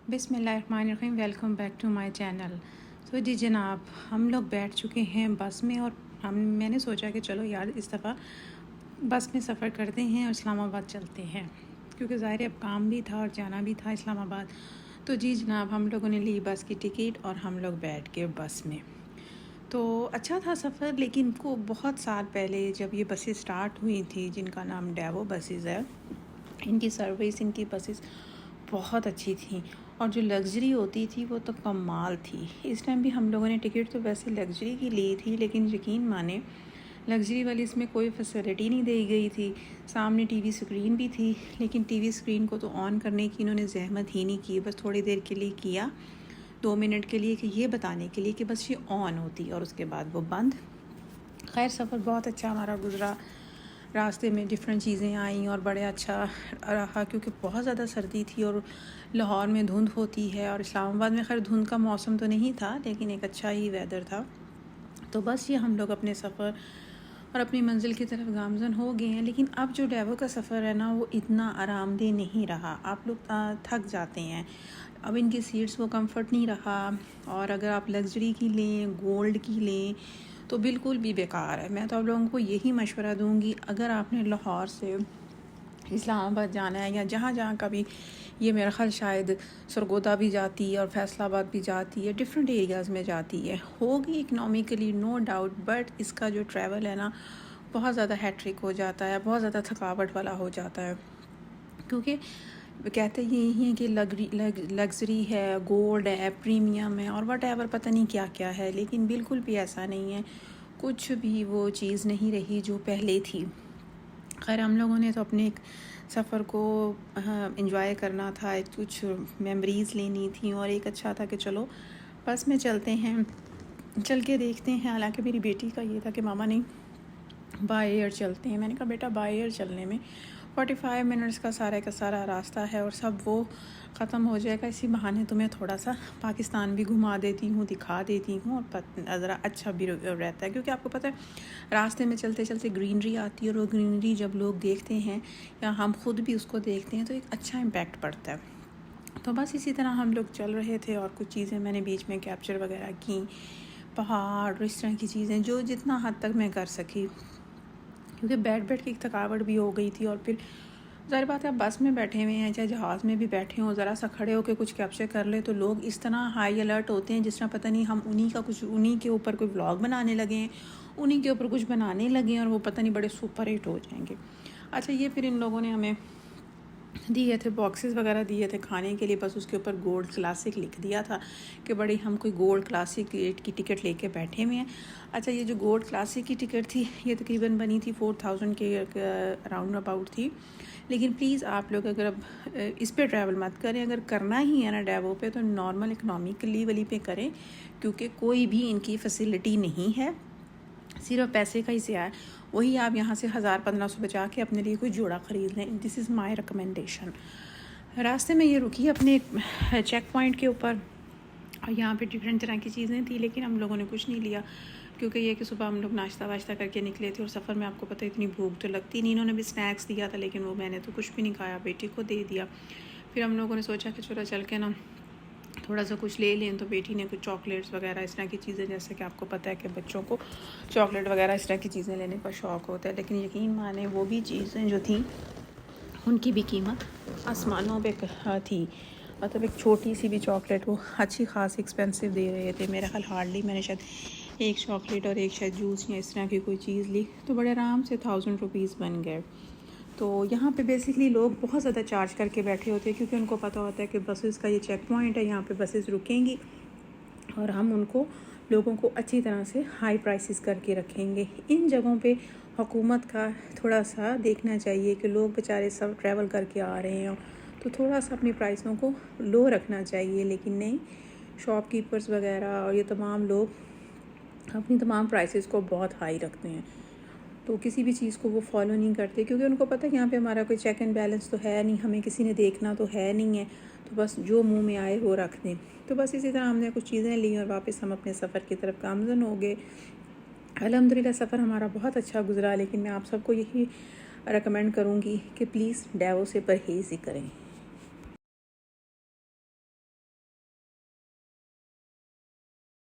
बिस्मिल्लाहिर्रहमानिर्रहीम। Welcome back to my channel. तो जी जनाब, हम लोग बैठ चुके हैं बस में और मैंने सोचा कि चलो यार इस दफ़ा बस में सफ़र करते हैं और इस्लामाबाद चलते हैं, क्योंकि ज़ाहिर अब काम भी था और जाना भी था इस्लामाबाद। तो जी जनाब, हम लोगों ने ली बस की टिकट और हम लोग बैठ गए बस में। तो अच्छा था सफ़र, लेकिन को बहुत साल पहले जब ये बसें स्टार्ट हुई थी, जिनका नाम डेवो बसेस है, इनकी सर्विस, इनकी बसेस बहुत अच्छी थी और जो लग्ज़री होती थी वो तो कमाल थी। इस टाइम भी हम लोगों ने टिकट तो वैसे लग्ज़री की ली थी, लेकिन यकीन माने लग्ज़री वाली इसमें कोई फैसिलिटी नहीं दी गई थी। सामने टीवी स्क्रीन भी थी, लेकिन टीवी स्क्रीन को तो ऑन करने की इन्होंने ज़हमत ही नहीं की। बस थोड़ी देर के लिए किया, 2 मिनट के लिए, कि ये बताने के लिए कि बस ये ऑन होती और उसके बाद वो बंद। खैर सफ़र बहुत अच्छा हमारा गुज़रा। रास्ते में डिफरेंट चीज़ें आईं और बड़े अच्छा रहा, क्योंकि बहुत ज़्यादा सर्दी थी और लाहौर में धुंध होती है और इस्लामाबाद में खैर धुंध का मौसम तो नहीं था, लेकिन एक अच्छा ही वेदर था। तो बस ये हम लोग अपने सफ़र और अपनी मंजिल की तरफ गामज़न हो गए हैं। लेकिन अब जो डेवो का सफ़र है ना, वो इतना आरामदेह नहीं रहा। आप लोग थक जाते हैं। अब इनकी सीट्स वो कंफर्ट नहीं रहा, और अगर आप लग्जरी की लें, गोल्ड की लें, तो बिल्कुल भी बेकार है। मैं तो आप लोगों को यही मशवरा दूंगी, अगर आपने लाहौर से इस्लामाबाद जाना है या जहाँ जहाँ का भी, ये मेरा ख्याल शायद सरगोदा भी जाती है और फैसलाबाद भी जाती है, डिफरेंट एरियाज़ में जाती है, होगी इकनॉमिकली नो डाउट, बट इसका जो ट्रैवल है ना, बहुत ज़्यादा हैट्रिक हो जाता है, बहुत ज़्यादा थकावट वाला हो जाता है। क्योंकि कहते यही हैं कि लग्जरी है, गोल्ड है, प्रीमियम है और वट एवर पता नहीं क्या क्या है, लेकिन बिल्कुल भी ऐसा नहीं है। कुछ भी वो चीज़ नहीं रही जो पहले थी। खैर हम लोगों ने तो अपने एक सफ़र को एंजॉय करना था, एक कुछ मेमोरीज़ लेनी थी, और एक अच्छा था कि चलो बस में चलते हैं, चल के देखते हैं। हालांकि मेरी बेटी का ये था कि मामा नहीं, बाय एयर चलते हैं। मैंने कहा बेटा, बाय एयर चलने में 45 मिनट्स का सारा रास्ता है और सब वो ख़त्म हो जाएगा। इसी बहाने तुम्हें थोड़ा सा पाकिस्तान भी घुमा देती हूँ, दिखा देती हूँ, और ज़रा अच्छा भी रहता है। क्योंकि आपको पता है, रास्ते में चलते चलते ग्रीनरी आती है और वो ग्रीनरी जब लोग देखते हैं या हम खुद भी उसको देखते हैं तो एक अच्छा इम्पैक्ट पड़ता है। तो बस इसी तरह हम लोग चल रहे थे और कुछ चीज़ें मैंने बीच में कैप्चर वगैरह की, पहाड़, इस तरह की चीज़ें जो जितना हद तक मैं कर सकी, क्योंकि बैठ बैठ के एक थकावट भी हो गई थी। और फिर ज़ाहिर बात है, बस में बैठे हुए हैं, चाहे जहाज़ में भी बैठे हों, ज़रा सा खड़े होकर कुछ कैप्चर कर ले तो लोग इस तरह हाई अलर्ट होते हैं जिस तरह पता नहीं हम उन्हीं के ऊपर कोई व्लॉग बनाने लगे हैं, उन्हीं के ऊपर कुछ बनाने लगे हैं और वो पता नहीं बड़े सुपर हिट हो जाएंगे। अच्छा, ये फिर इन लोगों ने हमें दिए थे बॉक्सेस वगैरह दिए थे खाने के लिए, बस उसके ऊपर गोल्ड क्लासिक लिख दिया था कि बड़ी हम कोई गोल्ड क्लासिक की टिकट लेके बैठे हुए हैं। अच्छा, ये जो गोल्ड क्लासिक की टिकट थी, ये तकरीबन बनी थी 4000 के राउंड अबाउट थी। लेकिन प्लीज़ आप लोग अगर अब इस पे ट्रैवल मत करें, अगर करना ही है ना डेवो पे, तो नॉर्मल इकनॉमिकली वाली पे करें, क्योंकि कोई भी इनकी फैसिलिटी नहीं है, सिर्फ पैसे का ही सिया है। वही आप यहाँ से 1000-1500 बचा के अपने लिए कोई जोड़ा ख़रीद लें। This is my recommendation. रास्ते में ये रुकी अपने चेक पॉइंट के ऊपर, और यहाँ पे डिफरेंट तरह की चीज़ें थी, लेकिन हम लोगों ने कुछ नहीं लिया, क्योंकि ये कि सुबह हम लोग नाश्ता वाश्ता करके निकले थे और सफ़र में आपको पता है इतनी भूख तो लगती नहीं। इन्होंने भी स्नैक्स दिया था, लेकिन वो मैंने तो कुछ भी नहीं खाया, बेटी को दे दिया। फिर हम लोगों ने सोचा कि चलो चल के ना थोड़ा सा कुछ ले लें, तो बेटी ने कुछ चॉकलेट्स वगैरह इस तरह की चीज़ें, जैसे कि आपको पता है कि बच्चों को चॉकलेट वगैरह इस तरह की चीज़ें लेने का शौक़ होता है। लेकिन यकीन माने वो भी चीज़ें जो थी उनकी भी कीमत आसमानों पे थी। मतलब एक छोटी सी भी चॉकलेट वो अच्छी खास एक्सपेंसिव दे रहे थे। मेरा ख्याल हार्डली मैंने शायद एक चॉकलेट और एक शायद जूस या इस तरह की कोई चीज़ ली, तो बड़े आराम से 1000 रुपीज़ बन गए। तो यहाँ पे बेसिकली लोग बहुत ज़्यादा चार्ज करके बैठे होते हैं, क्योंकि उनको पता होता है कि बसेस का ये चेक पॉइंट है, यहाँ पे बसेस रुकेंगी और हम उनको लोगों को अच्छी तरह से हाई प्राइसेस करके रखेंगे। इन जगहों पे हुकूमत का थोड़ा सा देखना चाहिए कि लोग बेचारे सब ट्रैवल करके आ रहे हैं, तो थोड़ा सा अपनी प्राइसों को लो रखना चाहिए। लेकिन नहीं, शॉपकीपर्स वगैरह और ये तमाम लोग अपनी तमाम प्राइसेस को बहुत हाई रखते हैं, तो किसी भी चीज़ को वो फॉलो नहीं करते, क्योंकि उनको पता है यहाँ पे हमारा कोई चेक एंड बैलेंस तो है नहीं, हमें किसी ने देखना तो है नहीं है, तो बस जो मुंह में आए वो रख दें। तो बस इसी तरह हमने कुछ चीज़ें ली और वापस हम अपने सफ़र की तरफ गामज़न हो गए। अल्हम्दुलिल्लाह सफ़र हमारा बहुत अच्छा गुजरा, लेकिन मैं आप सबको यही रेकमेंड करूँगी कि प्लीज़ डेवो से परहेज़ ही करें।